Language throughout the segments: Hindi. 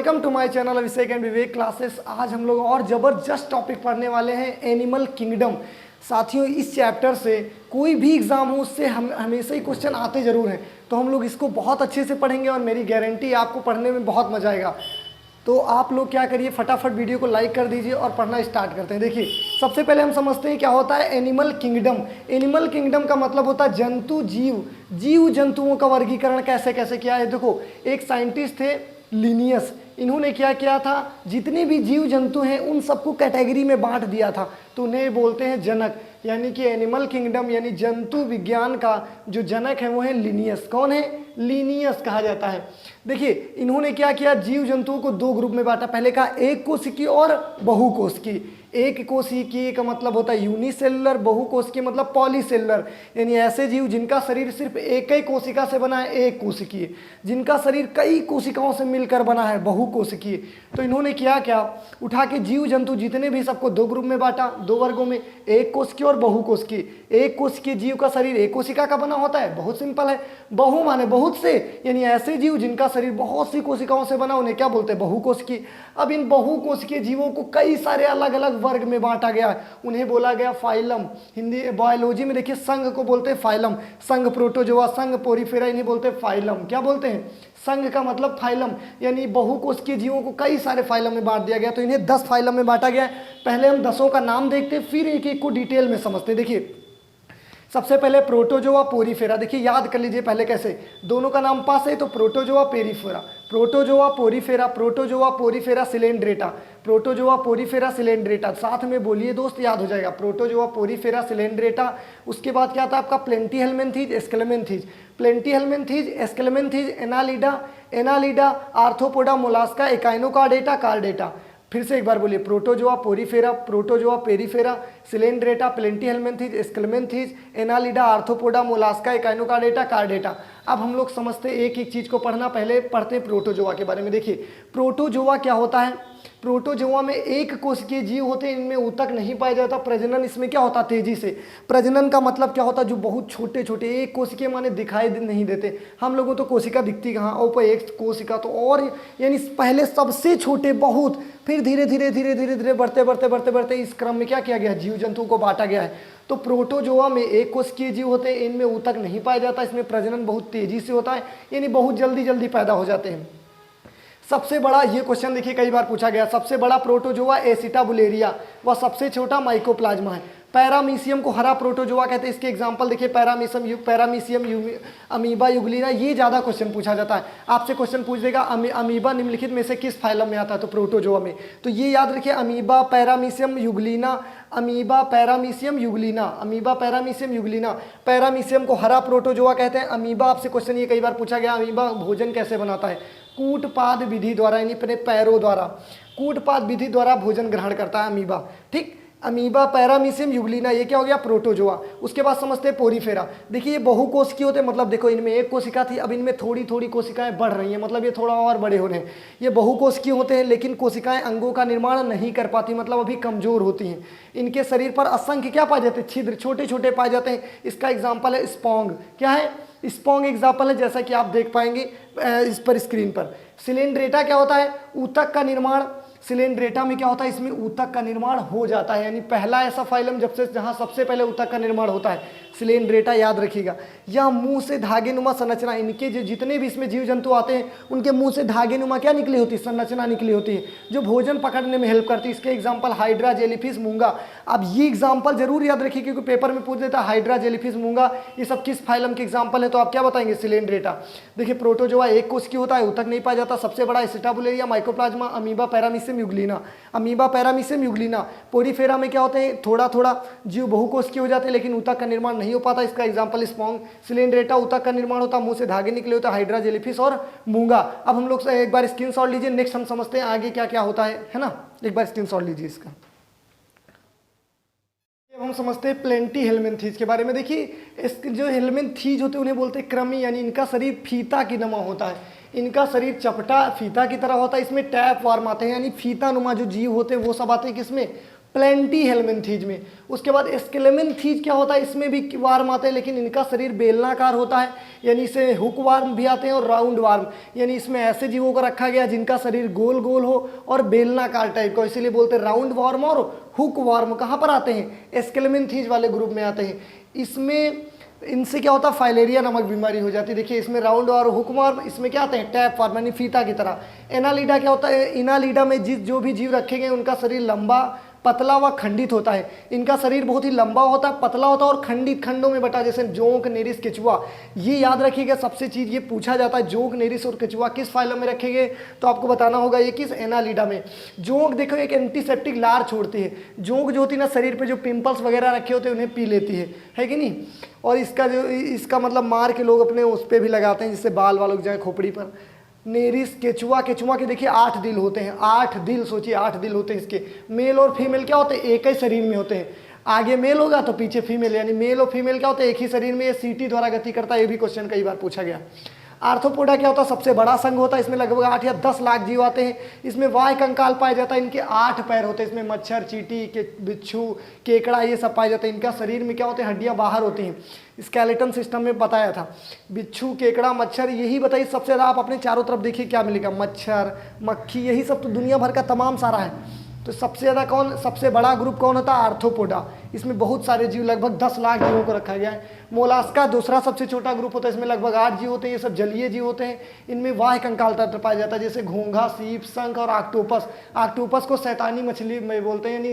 Welcome to my channel Abhishek and Vivek classes. आज हम लोग और ज़बरदस्त टॉपिक पढ़ने वाले हैं एनिमल किंगडम। साथियों, इस चैप्टर से कोई भी एग्ज़ाम हो उससे हम हमेशा ही क्वेश्चन आते ज़रूर हैं, तो हम लोग इसको बहुत अच्छे से पढ़ेंगे और मेरी गारंटी आपको पढ़ने में बहुत मज़ा आएगा। तो आप लोग क्या करिए, फटाफट वीडियो को लाइक कर दीजिए और पढ़ना स्टार्ट करते हैं। देखिए, सबसे पहले हम समझते हैं क्या होता है एनिमल किंगडम। एनिमल किंगडम का मतलब होता है जंतु जीव। जीव जंतुओं का वर्गीकरण कैसे कैसे किया है। देखो, एक साइंटिस्ट थे लिनियस, इन्होंने क्या किया था, जितने भी जीव जंतु हैं उन सबको कैटेगरी में बांट दिया था, तो उन्हें बोलते हैं जनक। यानी कि एनिमल किंगडम यानी जंतु विज्ञान का जो जनक है वो है लिनियस। कौन है? लिनियस कहा जाता है। देखिए, इन्होंने क्या किया, जीव जंतुओं को दो ग्रुप में बांटा। पहले कहा एक कोशिकीय और बहुकोशिकीय। एक कोशिकीय का मतलब होता है यूनिसेलुलर, बहुकोशिकीय मतलब पॉलीसेलुलर, यानी ऐसे जीव जिनका शरीर सिर्फ एक ही कोशिका से बना है, एक कोशिकीय। जिनका शरीर कई कोशिकाओं से मिलकर बना है, बहुकोशिकीय। तो इन्होंने किया क्या, उठा के जीव जंतु जितने भी सबको दो ग्रुप में बांटा, दो वर्गों में, एक कोशिकीय और बहुकोशिकीय। एक कोशिकीय जीव का शरीर एक कोशिका का बना होता है, बहुत सिंपल है। बहु माने बहुत से, यानी ऐसे जीव जिनका शरीर बहुत सी कोशिकाओं से बना, उन्हें क्या बोलते हैं? बहुकोशिकीय। अब इन बहुकोशिकीय जीवों को कई सारे अलग अलग वर्ग में बांटा गया है, उन्हें बोला गया फाइलम। हिंदी बायोलॉजी में देखिए संघ को बोलते हैं फाइलम। संघ प्रोटोजोआ, संघ पोरीफेरा, इन्हें बोलते हैं फाइलम। क्या बोलते हैं? संघ का मतलब फाइलम, यानी बहुकोशिकीय जीवों को कई सारे फाइलम में बांट दिया गया, तो इन्हें 10 फाइलम में बांटा गया है। पहले हम 10 का नाम देखते हैं, फिर एक एक को डिटेल में समझते हैं। देखिए, सबसे पहले प्रोटोजोआ पोरीफेरा। देखिए, याद कर लीजिए पहले कैसे, दोनों का नाम पास है तो protozoa porifera, protozoa porifera, protozoa porifera coelenterata, protozoa porifera coelenterata. साथ में बोलिए दोस्त, याद हो जाएगा, प्रोटोजोआ पोरीफेरा सिलेंड्रेटा। उसके बाद क्या था आपका? Platyhelminthes, aschelminthes, platyhelminthes, aschelminthes, annelida, annelida, arthropoda, mollusca, echinodermata, chordata. फिर से एक बार बोलिए, protozoa porifera, protozoa porifera, coelenterata, platyhelminthes, aschelminthes, annelida, arthropoda, mollusca, echinodermata, chordata. अब हम लोग समझते हैं एक एक चीज को पढ़ना। पहले पढ़ते हैं प्रोटोजोआ के बारे में। देखिए, प्रोटोजोआ क्या होता है। प्रोटोजोआ में एक कोशिकीय जीव होते हैं, इनमें ऊतक नहीं पाया जाता। प्रजनन इसमें क्या होता है? तेजी से। प्रजनन का मतलब क्या होता है? जो बहुत छोटे छोटे, एक कोशिकीय माने दिखाई नहीं देते। हम लोगों तो कोशिका दिखती कहाँ, और एक कोशिका तो और, यानी पहले सबसे छोटे बहुत, फिर धीरे धीरे धीरे धीरे धीरे बढ़ते बढ़ते बढ़ते बढ़ते इस क्रम में क्या किया गया? जीव जंतुओं को बांटा गया है। तो प्रोटोजोआ में एक कोशिकीय जीव होते हैं, इनमें ऊतक नहीं पाया जाता, इसमें प्रजनन बहुत तेजी से होता है, यानी बहुत जल्दी जल्दी पैदा हो जाते हैं। सबसे बड़ा, ये क्वेश्चन देखिए कई बार पूछा गया, सबसे बड़ा प्रोटोजोआ एसिटाबुलेरिया, वह सबसे छोटा माइकोप्लाज्मा है। पैरामीशियम को हरा प्रोटोजोआ कहते हैं। इसके एग्जांपल देखिए, पैरामीशियम, अमीबा युगलिना। ये ज़्यादा क्वेश्चन पूछा जाता है, आपसे क्वेश्चन पूछ देगा अमीबा निम्नलिखित में से किस फाइलम में आता है? तो प्रोटोजोआ में। तो ये याद रखिए, amoeba paramecium euglena, amoeba paramecium euglena, amoeba paramecium Euglena. Paramecium को हरा प्रोटोजोआ कहते हैं। अमीबा, आपसे क्वेश्चन ये कई बार पूछा गया, अमीबा भोजन कैसे बनाता है? कूटपाद विधि द्वारा, यानी अपने पैरों द्वारा, कूटपाद विधि द्वारा भोजन ग्रहण करता है अमीबा। ठीक, अमीबा पैरामीशियम युगलिना, ये क्या हो गया? प्रोटोजोआ। उसके बाद समझते हैं पोरीफेरा। देखिए, ये बहुकोशिकीय होते हैं, मतलब देखो इनमें एक कोशिका थी, अब इनमें थोड़ी थोड़ी कोशिकाएं बढ़ रही हैं, मतलब ये थोड़ा और बड़े हो रहे हैं। ये बहुकोशिकीय होते हैं, लेकिन कोशिकाएं अंगों का निर्माण नहीं कर पाती, मतलब अभी कमजोर होती हैं। इनके शरीर पर असंख्य क्या पाए जाते हैं? छिद्र, छोटे छोटे पाए जाते हैं। इसका एग्जाम्पल है स्पॉन्ग। क्या है? स्पॉन्ग एग्जाम्पल है, जैसा कि आप देख पाएंगे इस पर स्क्रीन पर। सिलेंड्रेटा क्या होता है? ऊतक का निर्माण। सिलेंड्रेटा में क्या होता है? इसमें ऊतक का निर्माण हो जाता है, यानी पहला ऐसा फाइलम जहाँ सबसे पहले ऊतक का निर्माण होता है। सिलेंड्रेटा याद रखिएगा। यह मुंह से धागेनुमा संरचना, इनके जो जितने भी इसमें जीव जंतु आते हैं उनके मुंह से धागेनुमा क्या निकली होती है? संरचना निकली होती है, जो भोजन पकड़ने में हेल्प करती है। इसके एग्जाम्पल हाइड्रा, जेलीफिश, मूंगा। अब ये एग्जाम्पल जरूर याद रखिए, क्योंकि पेपर में पूछ देता है हाइड्रा, जेलीफिश, मूंगा, ये सब किस फाइलम के एग्जाम्पल है? तो आप क्या बताएंगे? सिलेंड्रेटा। देखिए, प्रोटोजोआ एक कोशिकीय होता है, ऊतक नहीं पाया जाता। सबसे बड़ा acetabularia, mycoplasma, amoeba paramecium euglena, amoeba paramecium euglena. Porifera में क्या होते हैं? थोड़ा थोड़ा जीव बहुकोशिकीय हो जाते हैं, लेकिन ऊतक का निर्माण नहीं हो पाता। इसका एग्जांपल स्पॉन्ग। सिलेंड्रेटा, ऊतक का निर्माण होता, मुंह से धागे निकले होते हैं। हाइड्रा, जेलीफिश और मूंगा। अब हम लोग एक बार स्क्रीनशॉट लीजिए, नेक्स्ट हम समझते हैं आगे क्या क्या होता है ना। एक बार स्क्रीनशॉट लीजिए इसका। हम समझते हैं प्लेंटीहेल्मिन्थीज के बारे में। देखिए, इसके जो हेल्मिन्थीज होते हैं उन्हें बोलते हैं क्रमी, यानी इनका शरीर फीता की नुमा होता है। इनका शरीर चपटा फीता की तरह होता है। इसमें टैप वार्म आते हैं, यानी फीता नुमा जो जीव होते हैं वो सब आते हैं किसमें? प्लेंटी हेलमिन्थीज में। उसके बाद स्केलेमिन्थीज क्या होता है, इसमें भी वार्म आते हैं लेकिन इनका शरीर बेलनाकार होता है, यानी इसे हुक वार्म भी आते हैं और राउंड वार्म, यानी इसमें ऐसे जीवों को रखा गया जिनका शरीर गोल गोल हो और बेलनाकार टाइप का, इसीलिए बोलते हैं राउंड वार्म और हुक वार्म। कहाँ पर आते हैं, स्केलेमिन्थीज वाले ग्रुप में आते हैं। इसमें इनसे क्या होता है, फाइलेरिया नामक बीमारी हो जाती है। देखिए इसमें राउंड और हुक वार्म, इसमें क्या आते हैं, टैप वार्म यानी फीता की तरह। एनालिडा क्या होता है, इनालिडा में जो भी जीव रखे गए उनका शरीर लंबा, पतला व खंडित होता है। इनका शरीर बहुत ही लंबा होता है, पतला होता है और खंडित खंडों में बटा, जैसे जोंक, नेरिस, केचुआ। ये याद रखिएगा, सबसे चीज़ ये पूछा जाता है, जोंक, नेरिस और केचुआ किस फाइलम में रखे गए, तो आपको बताना होगा ये किस, एनालिडा में। जोंक देखो एक एंटीसेप्टिक लार छोड़ती है। जोंक जो होती है ना, शरीर पे जो पिंपल्स वगैरह रखे होते हैं उन्हें पी लेती है कि नहीं। और इसका मतलब मार के लोग अपने उस पर भी लगाते हैं, जिससे बाल वाल उग जाए खोपड़ी पर। नेरिस, केचुआ के देखिए 8 दिल होते हैं, 8 दिल, सोचिए 8 दिल होते हैं इसके। मेल और फीमेल क्या होते हैं, एक ही शरीर में होते हैं। आगे मेल होगा तो पीछे फीमेल, यानी मेल और फीमेल क्या होते हैं, एक ही शरीर में। ये सीटी द्वारा गति करता है, ये भी क्वेश्चन कई बार पूछा गया। आर्थ्रोपोडा क्या होता है, सबसे बड़ा संघ होता है, इसमें लगभग 8 या 10 लाख जीव आते हैं। इसमें वाह्य कंकाल पाया जाता है, इनके 8 पैर होते हैं। इसमें मच्छर, चींटी, बिच्छू, केकड़ा ये सब पाए जाते हैं। इनका शरीर में क्या होते हैं, हड्डियां बाहर होती हैं। स्केलेटन सिस्टम में बताया था, बिच्छू, केकड़ा, मच्छर, यही बताइए सबसे ज़्यादा। आप अपने चारों तरफ देखिए क्या मिलेगा, मच्छर, मक्खी, यही सब तो दुनिया भर का तमाम सारा है। तो सबसे ज़्यादा कौन, सबसे बड़ा ग्रुप कौन होता है, आर्थ्रोपोडा। इसमें बहुत सारे जीव, लगभग 10 लाख जीवों को रखा गया है। मोलास्का दूसरा सबसे छोटा ग्रुप होता है, इसमें लगभग 8 जीव होते हैं। ये सब जलीय जीव होते हैं, इनमें वाह्य कंकाल तंत्र पाया जाता है, जैसे घोंघा, सीप, शंख और ऑक्टोपस। ऑक्टोपस को शैतानी मछली में बोलते हैं, यानी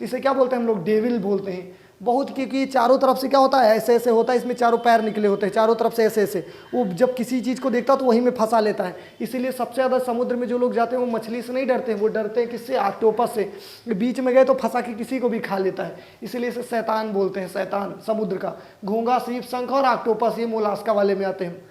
इसे क्या बोलते हैं हम लोग, डेविल बोलते हैं बहुत, क्योंकि चारों तरफ से क्या होता है, ऐसे ऐसे होता है, इसमें चारों पैर निकले होते हैं, चारों तरफ से ऐसे ऐसे। वो जब किसी चीज़ को देखता है तो वहीं में फंसा लेता है। इसीलिए सबसे ज़्यादा समुद्र में जो लोग जाते हैं वो मछली से नहीं डरते हैं, वो डरते हैं किससे, ऑक्टोपस से। बीच में गए तो फंसा के किसी को भी खा लेता है, इसीलिए इसे शैतान बोलते हैं, शैतान समुद्र का। घोंघा, सीप, शंख और ऑक्टोपस ये मोलास्का वाले में आते हैं।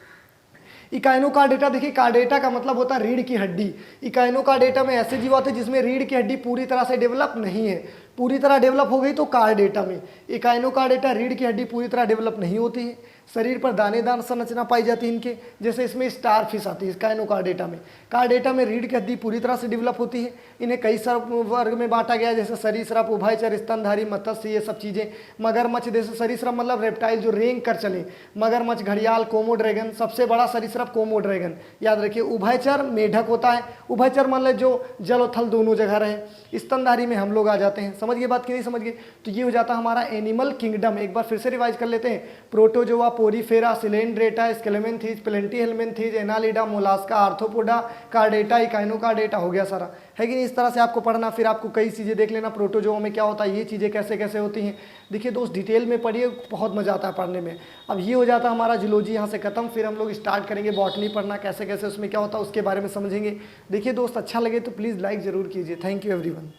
इकाइनोकार्डेटा, देखिए कार्डेटा का मतलब होता है रीढ़ की हड्डी। इकाइनोकार्डेटा में ऐसे जीव आते हैं जिसमें रीढ़ की हड्डी पूरी तरह से डेवलप नहीं है, पूरी तरह डेवलप हो गई तो कार्डेटा में। इकाइनोकार्डेटा रीढ़ की हड्डी पूरी तरह डेवलप नहीं होती है, शरीर पर दानेदार संरचना पाई जाती है इनके, जैसे इसमें स्टार फिश आती है इकाइनोकार्डेटा में। कार्डेटा में रीढ़ की हड्डी पूरी तरह से डेवलप होती है। इन्हें कई वर्ग में बांटा गया है, जैसे सरीसृप, उभयचर, स्तनधारी, मत्स्य, ये सब चीज़ें। मगरमच्छ, जैसे सरीसृप मतलब रेप्टाइल जो रेंग कर चले, मगरमच्छ, घड़ियाल, कोमो ड्रैगन, सबसे बड़ा सरीसृप कोमो ड्रैगन, याद रखिए। उभयचर मेढक होता है, उभयचर मतलब जो जल और थल दोनों जगह रहे। स्तनधारी में हम लोग आ जाते हैं, समझ गए बात कि नहीं समझ गए। तो ये हो जाता है हमारा एनिमल किंगडम। एक बार फिर से रिवाइज कर लेते हैं, protozoa, porifera, coelenterata, aschelminthes, platyhelminthes, annelida, mollusca, arthropoda, chordata, echinodermata, हो गया सारा, है कि नहीं। इस तरह से आपको पढ़ना, फिर आपको कई चीज़ें देख लेना, प्रोटोजोआ में क्या होता है, ये चीज़ें कैसे कैसे होती हैं। देखिए दोस्त डिटेल में पढ़िए, बहुत मज़ा आता है पढ़ने में। अब ये हो जाता है हमारा जूलॉजी यहाँ से खत्म, फिर हम लोग स्टार्ट करेंगे बॉटनी पढ़ना, कैसे कैसे उसमें क्या होता है उसके बारे में समझेंगे। देखिए दोस्त अच्छा लगे तो प्लीज़ लाइक ज़रूर कीजिए। Thank you everyone.